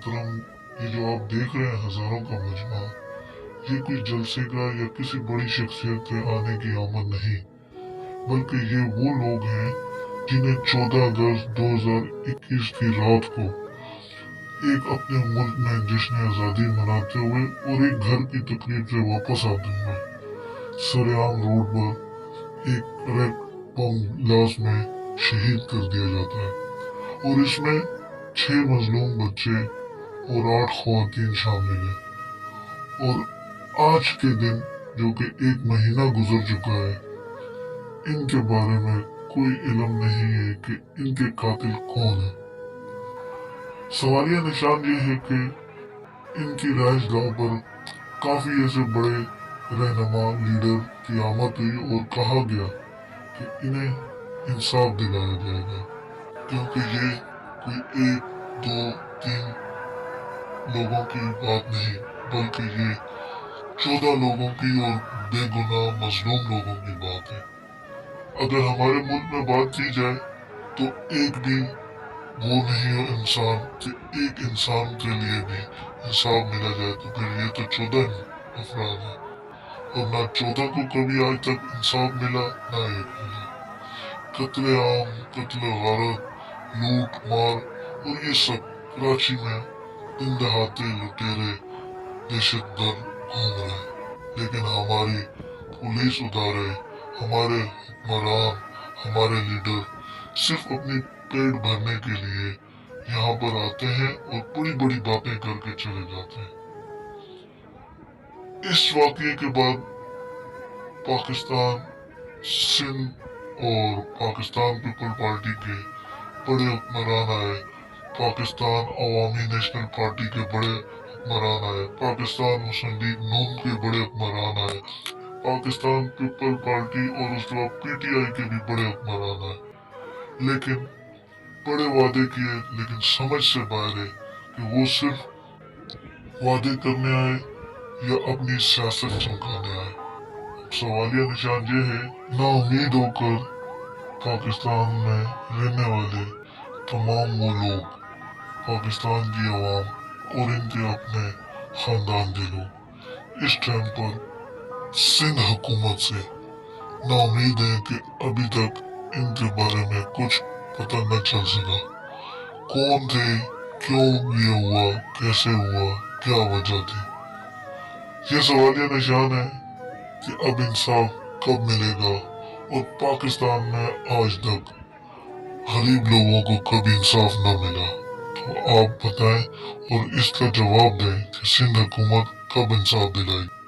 محترم، یہ جو آپ دیکھ رہے ہیں ہزاروں کا مجمع، یہ کوئی جلسے کا یا کسی بڑی شخصیت کے آنے کی آمد نہیں، بلکہ یہ وہ لوگ ہیں جنہیں 14 اگست 2021 کی رات کو ایک اپنے ملک میں جشن آزادی مناتے ہوئے اور ایک گھر کی تقریب سے واپس آتے ہوئے سریعام روڈ پر ایک ریڈ بم بلاسٹ میں شہید کر دیا جاتا ہے، اور اس میں 6 مظلوم بچے اور 8 خواتین شامل ہیں۔ اور آج کے دن جو کہ 1 مہینہ گزر چکا ہے، ان کے بارے میں کوئی علم نہیں ہے کہ ان کے قاتل کون ہیں۔ سوالیہ نشان یہ ہے کہ ان کی رہائش گاہ پر کافی ایسے بڑے رہنما لیڈر کی آمد ہوئی اور کہا گیا کہ انہیں انصاف دلایا جائے گا، کیونکہ یہ کوئی 1 2 3 لوگوں کی بات نہیں، بلکہ یہ 14 لوگوں کی اور بے گناہ مظلوم لوگوں کی بات ہے۔ اگر ہمارے ملک میں بات کی جائے تو ایک بھی وہ نہیں ہو انسان کہ ایک انسان کے لیے بھی انصاف ملا جائے، تو پھر یہ تو 14 افراد ہیں، اور نہ 14 کو کبھی آج تک انصاف ملا، نہ ایک ملا۔ قتل عام، قتل غارت، لوٹ مار، اور یہ سب کراچی میں دن دہاتے لٹیرے دہشت گرد گھوم رہے ہیں، لیکن ہماری پولیس ادارے، ہمارے حکمران، ہمارے لیڈر صرف اپنی پیٹ بھرنے کے لیے یہاں پر آتے ہیں اور بڑی بڑی باتیں کر کے چلے جاتے ہیں۔ اس واقعے کے بعد پاکستان، سندھ اور پاکستان پیپل پارٹی کے بڑے حکمران آئے، پاکستان عوامی نیشنل پارٹی کے بڑے حکمران آئے، پاکستان مسلم لیگ نون کے بڑے حکمران آئے، پاکستان پیپل پارٹی اور اس کے بعد پی ٹی آئی کے بھی بڑے حکمران آئے، لیکن بڑے وعدے کیے، لیکن سمجھ سے باہر ہے کہ وہ صرف وعدے کرنے آئے یا اپنی سیاست چمکانے آئے۔ سوالیہ نشان یہ ہے، نا امید ہو کر پاکستان میں رہنے والے تمام وہ لوگ، پاکستان کی عوام اور ان کے اپنے خاندان کے لوگ اس ٹائم پر سندھ حکومت سے نا امید ہیں کہ ابھی تک ان کے بارے میں کچھ پتہ نہ چل سکا۔ کون تھے، کیوں یہ ہوا، کیسے ہوا، کیا وجہ تھی؟ یہ سوالیہ نشان ہے کہ اب انصاف کب ملے گا، اور پاکستان میں آج تک غریب لوگوں کو کبھی انصاف نہ ملا۔ تو آپ بتائیں اور اس کا جواب دیں کہ سندھ حکومت کب انصاف دلائے گی۔